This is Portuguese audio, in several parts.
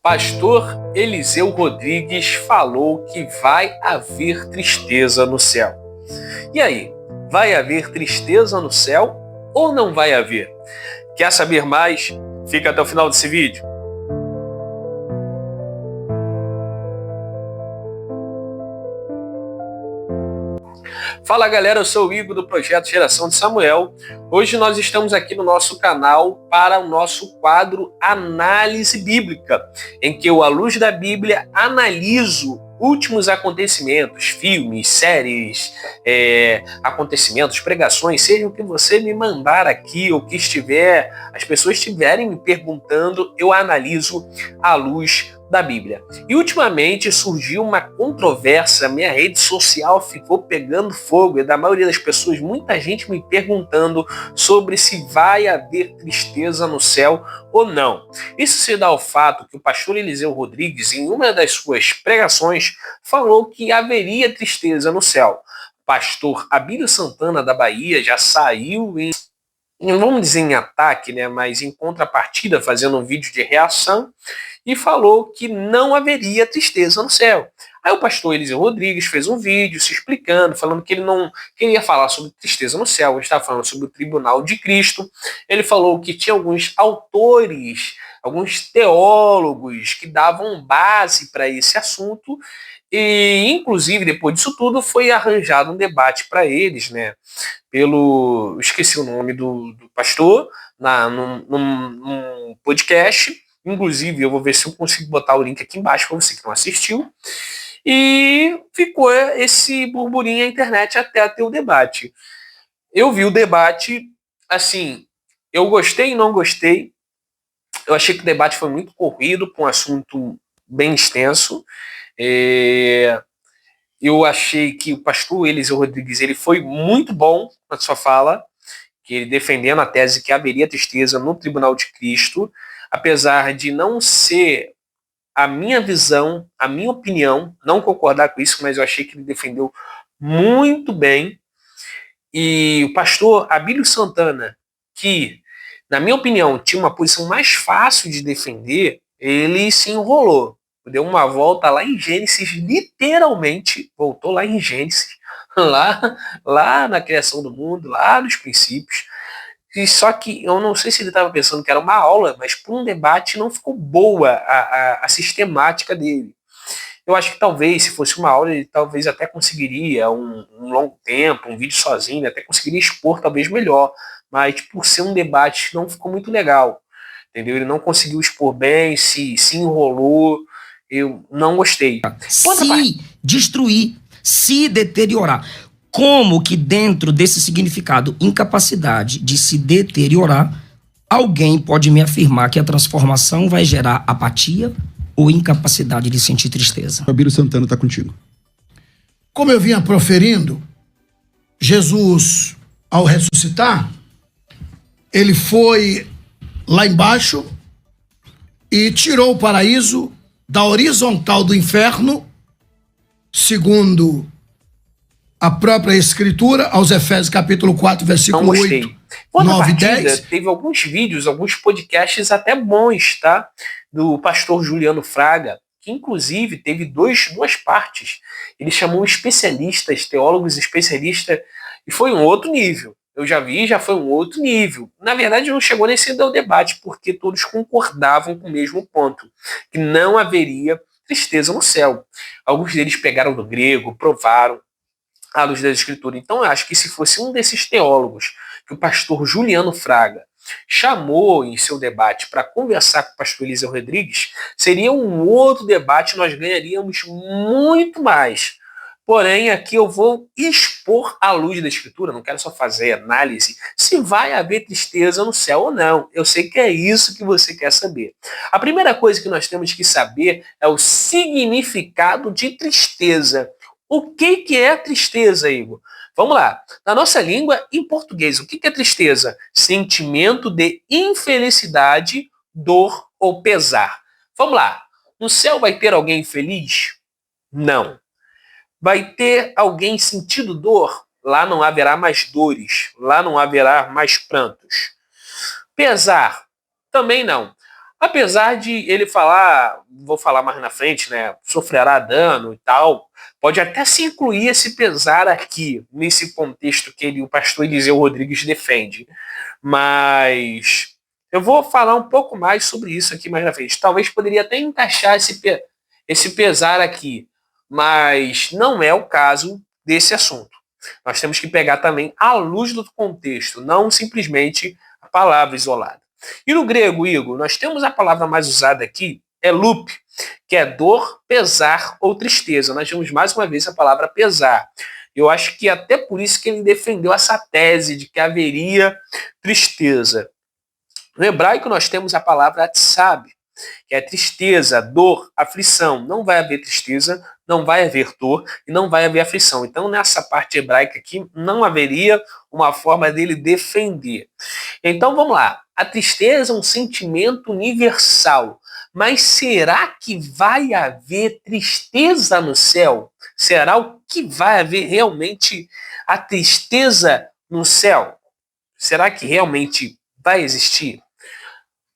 Pastor Eliseu Rodrigues falou que vai haver tristeza no céu. E aí, vai haver tristeza no céu ou não vai haver? Quer saber mais? Fica até o final desse vídeo. Fala galera, eu sou o Igor do Projeto Geração de Samuel. Hoje nós estamos aqui no nosso canal para o nosso quadro Análise Bíblica, em que eu, à luz da Bíblia, analiso últimos acontecimentos, filmes, séries, acontecimentos, pregações, seja o que você me mandar aqui, ou que estiver, as pessoas estiverem me perguntando, eu analiso à luz da Bíblia. E ultimamente surgiu uma controvérsia, minha rede social ficou pegando fogo, e da maioria das pessoas, muita gente me perguntando sobre se vai haver tristeza no céu ou não. Isso se dá ao fato que o pastor Eliseu Rodrigues, em uma das suas pregações, falou que haveria tristeza no céu. Pastor Abílio Santana da Bahia já saiu não vamos dizer em ataque, né, mas em contrapartida, fazendo um vídeo de reação, e falou que não haveria tristeza no céu. Aí o pastor Eliseu Rodrigues fez um vídeo se explicando, falando que ele não queria falar sobre tristeza no céu, ele estava falando sobre o tribunal de Cristo. Ele falou que tinha alguns autores, alguns teólogos que davam base para esse assunto, e inclusive depois disso tudo foi arranjado um debate para eles, né, esqueci o nome do pastor, num podcast. Inclusive, eu vou ver se eu consigo botar o link aqui embaixo para você que não assistiu. E ficou esse burburinho na internet até ter o debate. Eu vi o debate, assim, eu gostei e não gostei. Eu achei que o debate foi muito corrido, com um assunto bem extenso. Eu achei que o pastor Eliseu Rodrigues ele foi muito bom na sua fala, que ele defendendo a tese que haveria tristeza no tribunal de Cristo, apesar de não ser a minha visão, a minha opinião, não concordar com isso, mas eu achei que ele defendeu muito bem. E o pastor Abílio Santana, que, na minha opinião, tinha uma posição mais fácil de defender, ele se enrolou. Deu uma volta lá em Gênesis, literalmente, voltou lá em Gênesis, lá na criação do mundo, lá nos princípios. E só que eu não sei se ele estava pensando que era uma aula, mas para um debate não ficou boa a sistemática dele. Eu acho que talvez, se fosse uma aula, ele talvez até conseguiria um longo tempo, um vídeo sozinho, até conseguiria expor talvez melhor. Mas por ser um debate, não ficou muito legal. Entendeu? Ele não conseguiu expor bem, se enrolou. Eu não gostei. Se destruir, se deteriorar. Como que dentro desse significado, incapacidade de se deteriorar, alguém pode me afirmar que a transformação vai gerar apatia ou incapacidade de sentir tristeza? Abílio Santana está contigo. Como eu vinha proferindo, Jesus, ao ressuscitar, ele foi lá embaixo e tirou o paraíso da horizontal do inferno, segundo a própria Escritura, aos Efésios capítulo 4, versículo 8, 9 e 10. Teve alguns vídeos, alguns podcasts até bons, tá? Do pastor Juliano Fraga, que inclusive teve duas partes. Ele chamou especialistas, teólogos especialistas, e foi um outro nível. Eu já vi, já foi um outro nível. Na verdade, não chegou nesse debate, porque todos concordavam com o mesmo ponto, que não haveria tristeza no céu. Alguns deles pegaram do grego, provaram à luz da Escritura. Então, eu acho que se fosse um desses teólogos que o pastor Juliano Fraga chamou em seu debate para conversar com o pastor Eliseu Rodrigues, seria um outro debate, nós ganharíamos muito mais. Porém, aqui eu vou expor à luz da Escritura, não quero só fazer análise se vai haver tristeza no céu ou não. Eu sei que é isso que você quer saber. A primeira coisa que nós temos que saber é o significado de tristeza. O que é tristeza, Igor? Vamos lá. Na nossa língua, em português, o que é tristeza? Sentimento de infelicidade, dor ou pesar. Vamos lá. No céu vai ter alguém feliz? Não. Vai ter alguém sentindo dor? Lá não haverá mais dores. Lá não haverá mais prantos. Pesar? Também não. Apesar de ele falar, vou falar mais na frente, né, sofrerá dano e tal, pode até se incluir esse pesar aqui, nesse contexto que o pastor Eliseu Rodrigues defende. Mas eu vou falar um pouco mais sobre isso aqui mais na frente. Talvez poderia até encaixar esse pesar aqui, mas não é o caso desse assunto. Nós temos que pegar também a luz do contexto, não simplesmente a palavra isolada. E no grego, Igor, nós temos a palavra mais usada aqui, é lupe, que é dor, pesar ou tristeza. Nós temos mais uma vez a palavra pesar. Eu acho que até por isso que ele defendeu essa tese de que haveria tristeza. No hebraico nós temos a palavra tsab, que é tristeza, dor, aflição. Não vai haver tristeza, não vai haver dor e não vai haver aflição. Então, nessa parte hebraica aqui, não haveria uma forma dele defender. Então, vamos lá. A tristeza é um sentimento universal. Mas será que vai haver tristeza no céu? Será o que vai haver realmente a tristeza no céu? Será que realmente vai existir?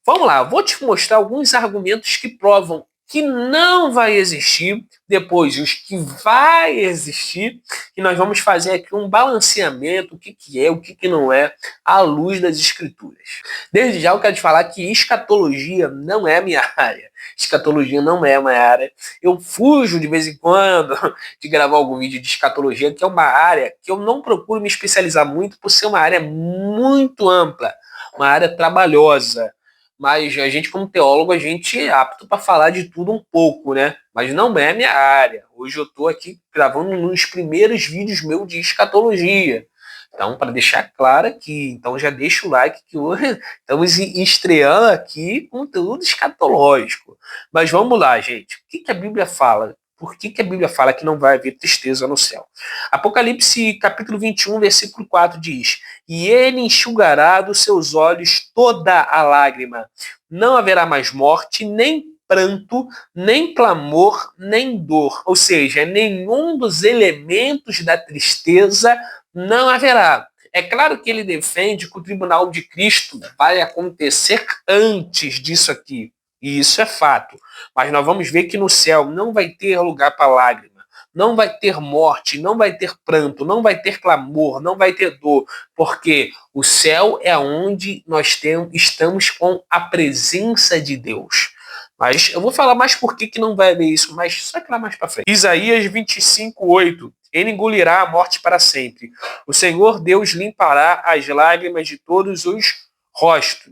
Vamos lá, vou te mostrar alguns argumentos que provam que não vai existir, depois os que vai existir, e nós vamos fazer aqui um balanceamento, o que é, o que não é, à luz das escrituras. Desde já eu quero te falar que escatologia não é minha área. Escatologia não é uma área. Eu fujo de vez em quando de gravar algum vídeo de escatologia, que é uma área que eu não procuro me especializar muito, por ser uma área muito ampla, uma área trabalhosa. Mas a gente, como teólogo, a gente é apto para falar de tudo um pouco, né? Mas não é a minha área. Hoje eu estou aqui gravando nos primeiros vídeos meus de escatologia. Então, para deixar claro aqui, então já deixa o like que hoje estamos estreando aqui conteúdo escatológico. Mas vamos lá, gente. O que a Bíblia fala? Por que a Bíblia fala que não vai haver tristeza no céu? Apocalipse capítulo 21, versículo 4 diz: e ele enxugará dos seus olhos toda a lágrima. Não haverá mais morte, nem pranto, nem clamor, nem dor. Ou seja, nenhum dos elementos da tristeza não haverá. É claro que ele defende que o tribunal de Cristo vai acontecer antes disso aqui. E isso é fato. Mas nós vamos ver que no céu não vai ter lugar para lágrima. Não vai ter morte, não vai ter pranto, não vai ter clamor, não vai ter dor, porque o céu é onde nós estamos com a presença de Deus. Mas eu vou falar mais por que não vai haver isso, mas só que lá mais para frente. Isaías 25:8. Ele engolirá a morte para sempre. O Senhor Deus limpará as lágrimas de todos os rostos.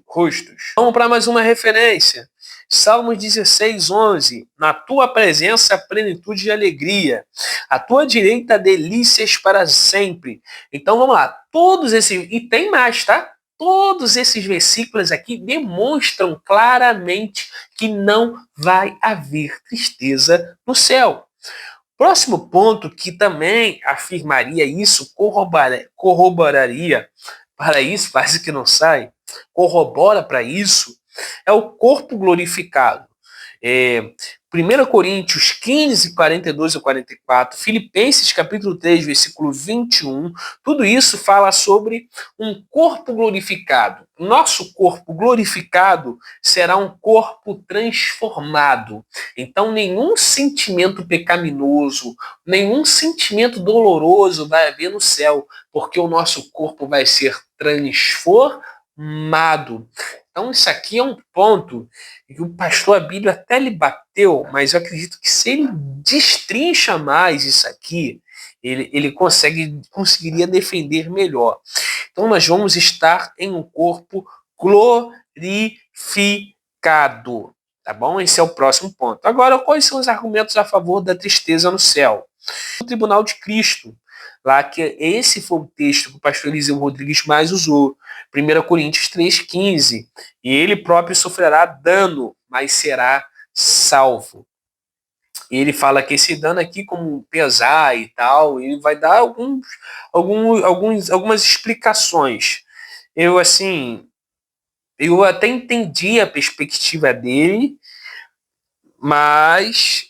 Vamos para mais uma referência. Salmos 16:11. Na tua presença, plenitude de alegria. À tua direita, delícias para sempre. Então vamos lá. Todos esses. E tem mais, tá? Todos esses versículos aqui demonstram claramente que não vai haver tristeza no céu. Próximo ponto que também afirmaria isso, corroboraria para isso, quase que não sai, corrobora para isso, é o corpo glorificado. 1 Coríntios 15, 42 a 44, Filipenses capítulo 3, versículo 21, tudo isso fala sobre um corpo glorificado. Nosso corpo glorificado será um corpo transformado. Então, nenhum sentimento pecaminoso, nenhum sentimento doloroso vai haver no céu, porque o nosso corpo vai ser transformado. Então, isso aqui é um ponto que o pastor Abílio até lhe bateu, mas eu acredito que se ele destrincha mais isso aqui, ele conseguiria defender melhor. Então, nós vamos estar em um corpo glorificado. Tá bom? Esse é o próximo ponto. Agora, quais são os argumentos a favor da tristeza no céu? O tribunal de Cristo. Lá que esse foi o texto que o pastor Eliseu Rodrigues mais usou. 1 Coríntios 3,15. E ele próprio sofrerá dano, mas será salvo. E ele fala que esse dano aqui, como pesar e tal, ele vai dar algumas explicações. Eu até entendi a perspectiva dele, mas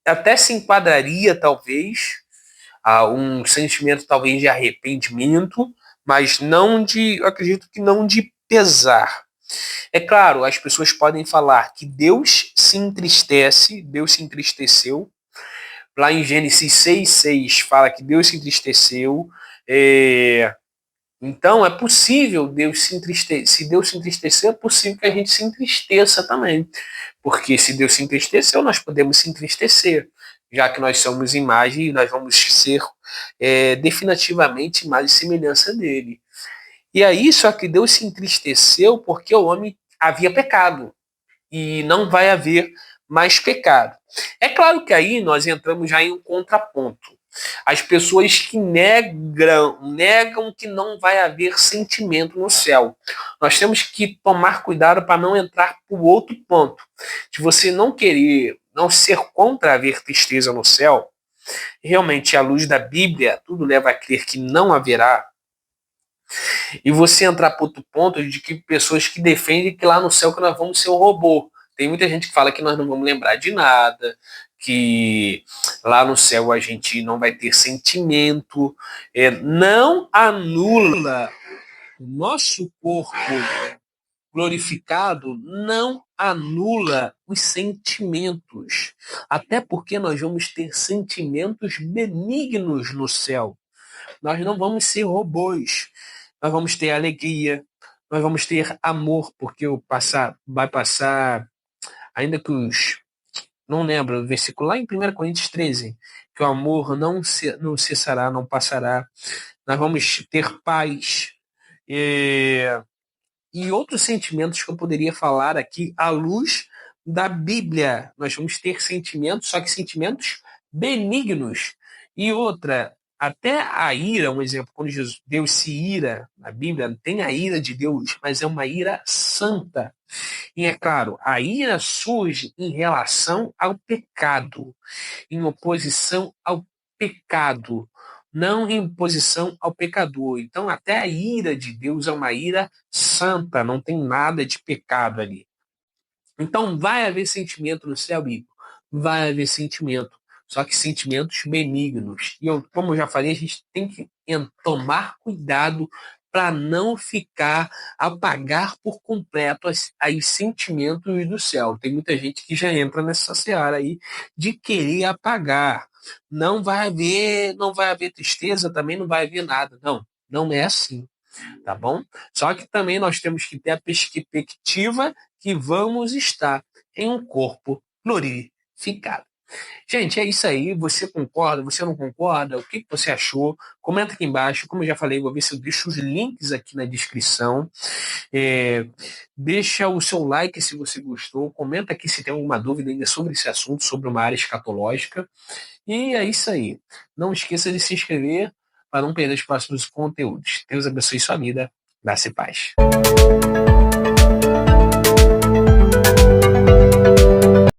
até se enquadraria, talvez, um sentimento talvez de arrependimento, mas não de, eu acredito que não de pesar. É claro, as pessoas podem falar que Deus se entristece, Deus se entristeceu. Lá em Gênesis 6:6 fala que Deus se entristeceu. Então é possível Deus se entristecer. Se Deus se entristecer, é possível que a gente se entristeça também. Porque se Deus se entristeceu, nós podemos se entristecer. Já que nós somos imagem, nós vamos ser definitivamente imagem e semelhança dele. E aí, só que Deus se entristeceu porque o homem havia pecado. E não vai haver mais pecado. É claro que aí nós entramos já em um contraponto. As pessoas que negam que não vai haver sentimento no céu. Nós temos que tomar cuidado para não entrar para o outro ponto. De você não querer, não ser contra haver tristeza no céu, realmente, à luz da Bíblia, tudo leva a crer que não haverá. E você entrar para outro ponto de que pessoas que defendem que lá no céu que nós vamos ser um robô. Tem muita gente que fala que nós não vamos lembrar de nada, que lá no céu a gente não vai ter sentimento. Não anula o nosso corpo glorificado, não anula os sentimentos. Até porque nós vamos ter sentimentos benignos no céu. Nós não vamos ser robôs. Nós vamos ter alegria, nós vamos ter amor, porque vai passar, ainda que não lembro o versículo lá em 1 Coríntios 13, que o amor não cessará, não passará. Nós vamos ter paz e outros sentimentos que eu poderia falar aqui à luz da Bíblia. Nós vamos ter sentimentos, só que sentimentos benignos. E outra, até a ira, um exemplo, quando Deus se ira, na Bíblia tem a ira de Deus, mas é uma ira santa. E é claro, a ira surge em relação ao pecado, em oposição ao pecado, não em oposição ao pecador. Então, até a ira de Deus é uma ira santa, não tem nada de pecado ali. Então, vai haver sentimento no céu, Igor? Vai haver sentimento, só que sentimentos benignos. E como eu já falei, a gente tem que tomar cuidado para não apagar por completo os sentimentos do céu. Tem muita gente que já entra nessa seara aí de querer apagar. Não vai haver tristeza, também não vai haver nada. Não, não é assim, tá bom? Só que também nós temos que ter a perspectiva que vamos estar em um corpo glorificado. Gente, é isso aí. Você concorda? Você não concorda? O que você achou? Comenta aqui embaixo. Como eu já falei, vou ver se eu deixo os links aqui na descrição. Deixa o seu like se você gostou. Comenta aqui se tem alguma dúvida ainda sobre esse assunto, sobre uma área escatológica. E é isso aí. Não esqueça de se inscrever para não perder os próximos conteúdos. Deus abençoe sua vida. Graça e paz.